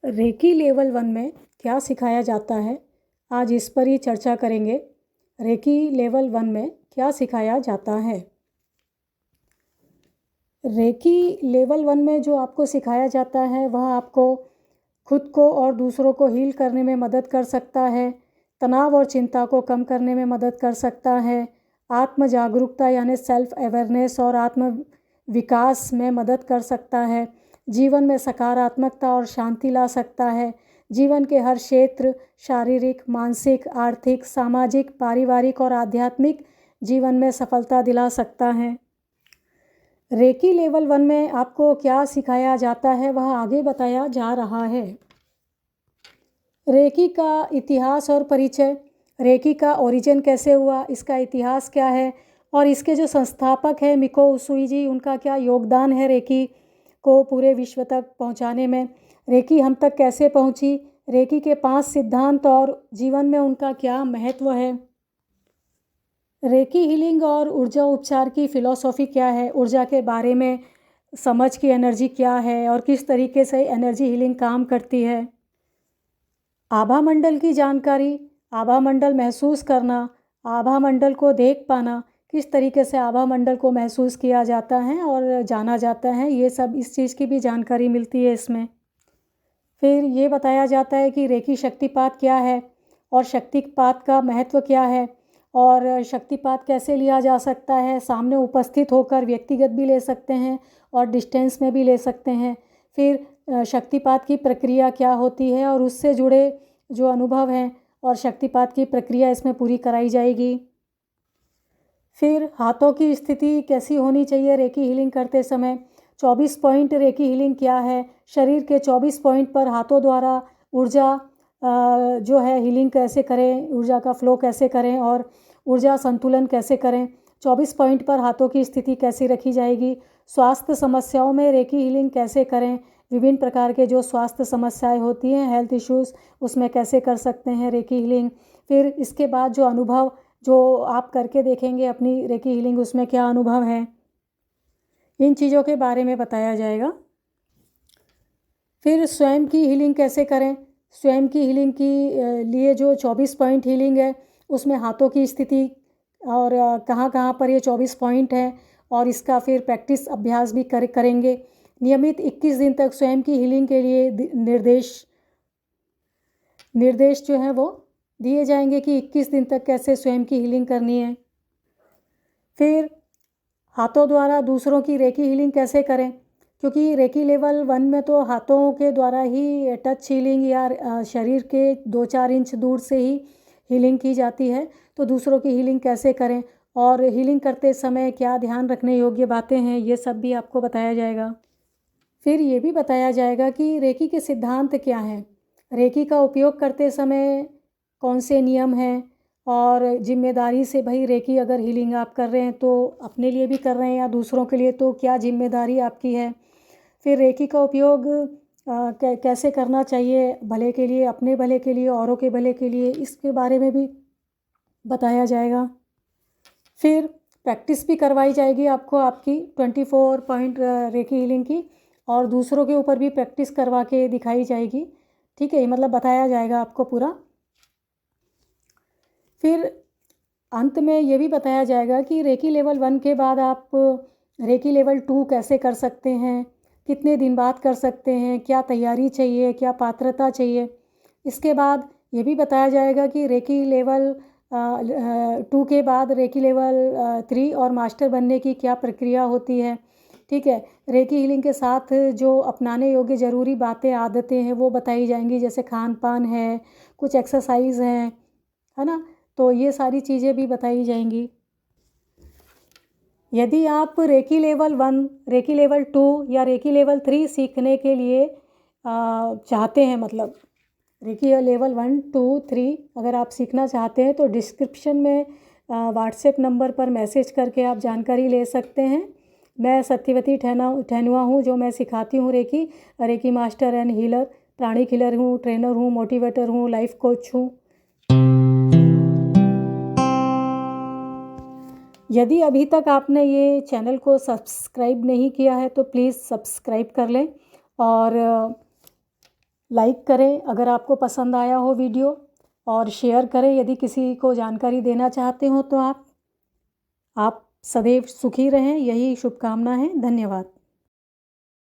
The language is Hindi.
रेकी लेवल 1 में क्या सिखाया जाता है, आज इस पर ही चर्चा करेंगे। रेकी लेवल 1 में क्या सिखाया जाता है। रेकी लेवल 1 में जो आपको सिखाया जाता है वह आपको खुद को और दूसरों को हील करने में मदद कर सकता है, तनाव और चिंता को कम करने में मदद कर सकता है, आत्म जागरूकता यानी सेल्फ अवेयरनेस और आत्म विकास में मदद कर सकता है, जीवन में सकारात्मकता और शांति ला सकता है, जीवन के हर क्षेत्र शारीरिक, मानसिक, आर्थिक, सामाजिक, पारिवारिक और आध्यात्मिक जीवन में सफलता दिला सकता है। रेकी लेवल 1 में आपको क्या सिखाया जाता है वह आगे बताया जा रहा है। रेकी का इतिहास और परिचय। रेकी का ओरिजिन कैसे हुआ, इसका इतिहास क्या है और इसके जो संस्थापक हैं मिको उसुई जी, उनका क्या योगदान है रेकी को पूरे विश्व तक पहुंचाने में। रेकी हम तक कैसे पहुंची, रेकी के 5 सिद्धांत और जीवन में उनका क्या महत्व है। रेकी हीलिंग और ऊर्जा उपचार की फ़िलॉसफ़ी क्या है, ऊर्जा के बारे में समझ की एनर्जी क्या है और किस तरीके से एनर्जी हीलिंग काम करती है। आभा मंडल की जानकारी, आभा मंडल महसूस करना, आभा मंडल को देख पाना, किस तरीके से आभा मंडल को महसूस किया जाता है और जाना जाता है, ये सब इस चीज़ की भी जानकारी मिलती है इसमें। फिर ये बताया जाता है कि रेकी शक्तिपात क्या है और शक्तिपात का महत्व क्या है और शक्तिपात कैसे लिया जा सकता है। सामने उपस्थित होकर व्यक्तिगत भी ले सकते हैं और डिस्टेंस में भी ले सकते हैं। फिर शक्तिपात की प्रक्रिया क्या होती है और उससे जुड़े जो अनुभव हैं और शक्तिपात की प्रक्रिया इसमें पूरी कराई जाएगी। फिर हाथों की स्थिति कैसी होनी चाहिए रेकी हीलिंग करते समय। 24 पॉइंट रेकी हीलिंग क्या है, शरीर के 24 पॉइंट पर हाथों द्वारा ऊर्जा जो है हीलिंग कैसे करें, ऊर्जा का फ्लो कैसे करें और ऊर्जा संतुलन कैसे करें। 24 पॉइंट पर हाथों की स्थिति कैसी रखी जाएगी। स्वास्थ्य समस्याओं में रेकी हीलिंग कैसे करें, विभिन्न प्रकार के जो स्वास्थ्य समस्याएं होती हैं, हेल्थ इश्यूज़, उसमें कैसे कर सकते हैं रेकी हीलिंग। फिर इसके बाद जो अनुभव जो आप करके देखेंगे अपनी रेकी हीलिंग, उसमें क्या अनुभव है, इन चीज़ों के बारे में बताया जाएगा। फिर स्वयं की हीलिंग कैसे करें, स्वयं की हीलिंग की लिए जो 24 पॉइंट हीलिंग है उसमें हाथों की स्थिति और कहाँ कहाँ पर ये 24 पॉइंट हैं और इसका फिर प्रैक्टिस अभ्यास भी करेंगे। नियमित 21 दिन तक स्वयं की हीलिंग के लिए निर्देश जो हैं वो दिए जाएंगे कि 21 दिन तक कैसे स्वयं की हीलिंग करनी है। फिर हाथों द्वारा दूसरों की रेकी हीलिंग कैसे करें, क्योंकि रेकी लेवल 1 में तो हाथों के द्वारा ही टच हीलिंग या शरीर के 2-4 इंच दूर से ही हीलिंग की जाती है, तो दूसरों की हीलिंग कैसे करें और हीलिंग करते समय क्या ध्यान रखने योग्य बातें हैं, ये सब भी आपको बताया जाएगा। फिर ये भी बताया जाएगा कि रेकी के सिद्धांत क्या हैं, रेकी का उपयोग करते समय कौन से नियम हैं और जिम्मेदारी से भाई रेकी अगर हीलिंग आप कर रहे हैं तो अपने लिए भी कर रहे हैं या दूसरों के लिए, तो क्या जिम्मेदारी आपकी है। फिर रेकी का उपयोग कैसे करना चाहिए, भले के लिए, अपने भले के लिए, औरों के भले के लिए, इसके बारे में भी बताया जाएगा। फिर प्रैक्टिस भी करवाई जाएगी आपको आपकी 24 पॉइंट रेकी हीलिंग की और दूसरों के ऊपर भी प्रैक्टिस करवा के दिखाई जाएगी। ठीक है, मतलब बताया जाएगा आपको पूरा। फिर अंत में ये भी बताया जाएगा कि रेकी लेवल 1 के बाद आप रेकी लेवल 2 कैसे कर सकते हैं, कितने दिन बाद कर सकते हैं, क्या तैयारी चाहिए, क्या पात्रता चाहिए। इसके बाद ये भी बताया जाएगा कि रेकी लेवल 2 के बाद रेकी लेवल 3 और मास्टर बनने की क्या प्रक्रिया होती है। ठीक है, रेकी हीलिंग के साथ जो अपनाने योग्य ज़रूरी बातें, आदतें हैं वो बताई जाएंगी, जैसे खान पान है, कुछ एक्सरसाइज हैं, है ना, तो ये सारी चीज़ें भी बताई जाएंगी। यदि आप रेकी लेवल 1, रेकी लेवल 2 या रेकी लेवल 3 सीखने के लिए चाहते हैं, मतलब रेकी लेवल 1, 2, 3 अगर आप सीखना चाहते हैं तो डिस्क्रिप्शन में व्हाट्सएप नंबर पर मैसेज करके आप जानकारी ले सकते हैं। मैं सत्यवती ठैनुआ हूँ, जो मैं सिखाती हूँ reiki master and healer, pranic healer हूँ, ट्रेनर हूँ, मोटिवेटर हूँ, लाइफ कोच हूँ। यदि अभी तक आपने ये चैनल को सब्सक्राइब नहीं किया है तो प्लीज़ सब्सक्राइब कर लें और लाइक करें अगर आपको पसंद आया हो वीडियो, और शेयर करें यदि किसी को जानकारी देना चाहते हो तो आप सदैव सुखी रहें, यही शुभकामना है। धन्यवाद।